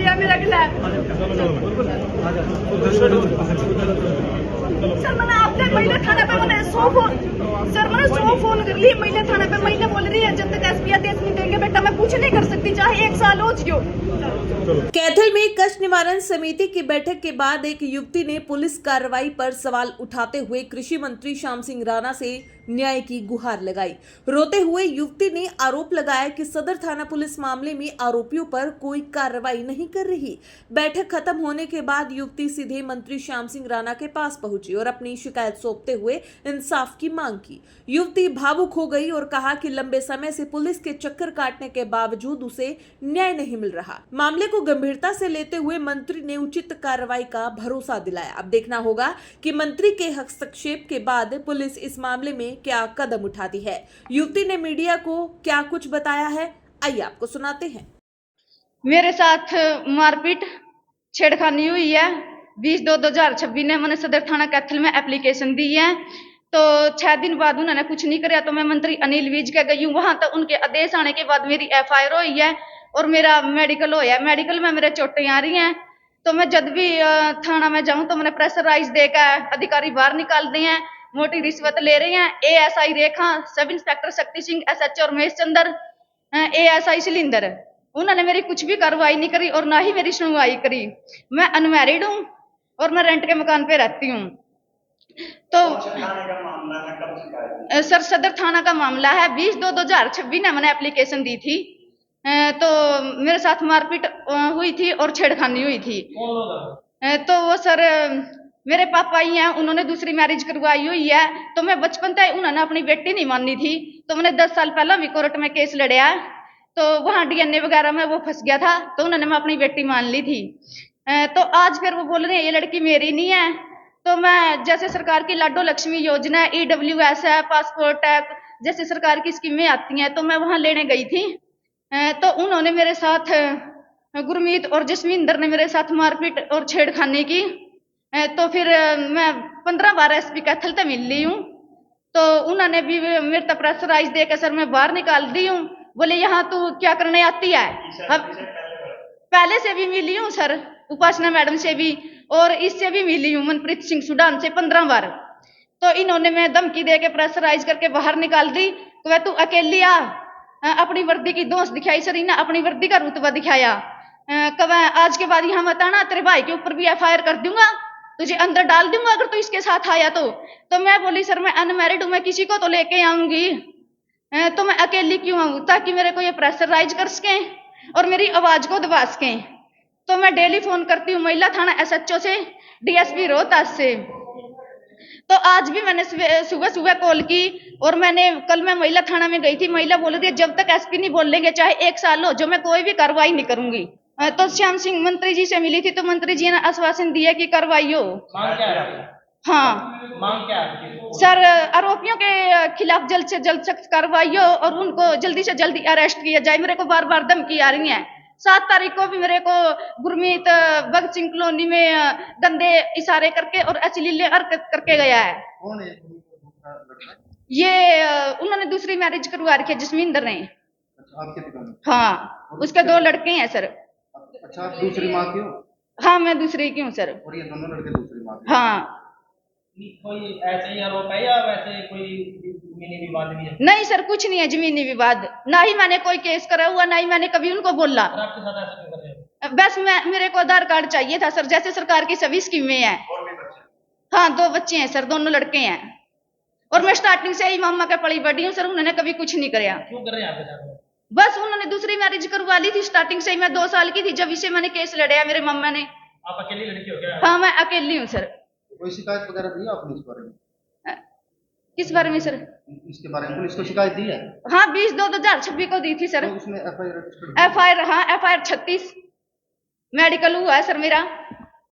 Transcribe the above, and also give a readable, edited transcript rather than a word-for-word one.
लिया मेरा गिला। सर मैंने आपने महिला थाने पे मैंने 100 फोन कर लिए महिला थाने पे। महिला बोल रही है जब तक एसपी आदेश नहीं देंगे बेटा मैं कुछ नहीं कर सकती, चाहे 1 साल हो जियो। कैथल में कष्ट निवारण समिति की बैठक के बाद एक युवती ने पुलिस कार्रवाई पर सवाल उठाते हुए कृषि मंत्री श्याम सिंह राणा से न्याय की गुहार लगाई। रोते हुए युवती ने आरोप लगाया कि सदर थाना पुलिस मामले में आरोपियों पर कोई कार्रवाई नहीं कर रही। बैठक खत्म होने के बाद युवती सीधे मंत्री श्याम सिंह राणा के पास पहुंची और अपनी शिकायत सौंपते हुए इंसाफ की मांग की। युवती भावुक हो गई और कहा कि लंबे समय से पुलिस के चक्कर काटने के बावजूद उसे न्याय नहीं मिल रहा। मामले को गंभीरता से लेते हुए मंत्री ने उचित कार्रवाई का भरोसा दिलाया। अब देखना होगा कि मंत्री के हस्तक्षेप के बाद पुलिस इस मामले में क्या कदम उठाती है। युवती ने मीडिया को क्या कुछ बताया है, आइए आपको सुनाते हैं। मेरे साथ मारपीट छेड़खानी हुई है। 20/2/2026 ने मैंने सदर थाना कैथल में एप्लीकेशन दी है, तो 6 दिन बाद उन्होंने कुछ नहीं कराया। तो मैं मंत्री अनिल विज के गई हूँ वहां, तो उनके आदेश आने के बाद मेरी FIR हुई है और मेरा मेडिकल होया। मेडिकल में मेरे चोटें आ रही हैं, तो मैं जब भी थाना में जाऊं तो मैंने प्रेशराइज देकर अधिकारी बाहर निकाल दिए हैं, मोटी रिश्वत ले रहे हैं। ASI रेखा, sub inspector Shakti Singh, SHO Ramesh Chandra, ASI cylinder, उन्होंने मेरी कुछ भी कार्रवाई नहीं करी और ना ही मेरी सुनवाई करी। मैं अनमैरिड हूँ और मैं रेंट के मकान पे रहती हूँ। तो सर सदर थाना का मामला है। 20/2/2026 में मैंने एप्लीकेशन दी थी, तो मेरे साथ मारपीट हुई थी और छेड़खानी हुई थी। तो वो सर मेरे पापा ही हैं, उन्होंने दूसरी मैरिज करवाई हुई है। तो मैं बचपन से उन्होंने अपनी बेटी नहीं मानी थी, तो मैंने 10 साल पहला भी कोर्ट में केस लड़या, तो वहां DNA वगैरह में वो फंस गया था, तो उन्होंने मैं अपनी बेटी मान ली थी। तो आज फिर वो बोल रहे हैं ये लड़की मेरी नहीं है। तो मैं जैसे सरकार की लाडो लक्ष्मी योजना, EWS है, पासपोर्ट है, जैसे सरकार की स्कीमें आती हैं, तो मैं वहां लेने गई थी। तो उन्होंने मेरे साथ, गुरमीत और जसविंदर ने मेरे साथ मारपीट और छेड़खानी की। तो फिर मैं 15 बार SP कैथल तक मिल ली हूँ, तो उन्होंने भी मेरे तक प्रेशराइज देकर सर मैं बाहर निकाल दी हूँ। बोले यहाँ तू क्या करने आती है। अब पहले से भी मिली हूँ सर, उपासना मैडम से भी, और इससे भी मिली हूँ मनप्रीत सिंह सुडान से 15 बार। तो इन्होंने मैं धमकी दे के प्रेशराइज करके बाहर निकाल दी। तो तू अकेली आ, अपनी वर्दी की दोस्त दिखाई सर, इन्हें अपनी वर्दी का रुतबा दिखाया। कब आज के बाद यहाँ मत आना, तेरे भाई के ऊपर भी FIR कर दूंगा, तुझे अंदर डाल दूंगा अगर तू इसके साथ आया तो मैं बोली सर मैं अनमैरिड हूं, मैं किसी को तो लेके आऊंगी, तो मैं अकेली क्यों आऊं, ताकि मेरे को ये प्रेशराइज कर सके और मेरी आवाज को दबा सके। तो मैं डेली फोन करती हूँ महिला थाना SHO से, DSP रोहतास से। तो आज भी मैंने सुबह सुबह कॉल की, और मैंने कल मैं महिला थाना में गई थी। महिला बोल रही है जब तक SP नहीं बोलेंगे चाहे 1 साल हो, जो मैं कोई भी कार्रवाई नहीं करूंगी। तो श्याम सिंह मंत्री जी से मिली थी, तो मंत्री जी ने आश्वासन दिया कि कार्रवाई हो। मांग क्या है? हाँ मांग क्या है? सर, आरोपियों के खिलाफ जल्द से जल्द सख्त कार्रवाई हो और उनको जल्दी से जल्दी अरेस्ट किया जाए। मेरे को बार बार धमकी आ रही है। 7 तारीख को भी मेरे को गुरमीत भगत सिंह कॉलोनी में गंदे इशारे करके और अश्लील हरकत करके गया है। कौन है ये उन्होंने दूसरी मैरिज करवा रखी है जसविंदर ने। अच्छा, आपके दुकान? हाँ, उसके 2 लड़के हैं सर। अच्छा, आप दूसरी माँ की हो? हाँ, मैं दूसरी की हूँ सर। और ये दोनों लड़के दूसरी माँ के? हाँ। कोई ऐसे ही आरोप है या वैसे कोई जमीनी विवाद भी है? नहीं सर, कुछ नहीं है जमीनी विवाद, ना ही मैंने कोई केस करा हुआ, ना ही मैंने कभी उनको बोला। और आपके साथ ऐसा क्यों कर रहे हो? बस मेरे को आधार कार्ड चाहिए था सर, जैसे सरकार की सभी स्कीमें हैं। हाँ, 2 बच्चे हैं सर, दोनों लड़के हैं, और मैं स्टार्टिंग से ही मामा के पली बड़ी हूँ सर, उन्होंने कभी कुछ नहीं कराया। क्यों कर रहे हैं आपके साथ? बस उन्होंने दूसरी मैरिज करवा ली थी स्टार्टिंग से ही। मैं 2 साल की थी जब इसे मैंने केस लड़ाया मेरे मामा ने। आप अकेली लड़की हो क्या? हाँ, मैं अकेली हूँ सर। कोई शिकायत वगैरह दी है आपने इस बारे में? किस बारे में सर? इसके बारे में पुलिस को शिकायत दी है? हाँ, 20/2/2026 को दी थी सर। तो उसमें FIR रजिस्टर्ड? FIR, हाँ, FIR 36 मेडिकल हुआ है सर मेरा।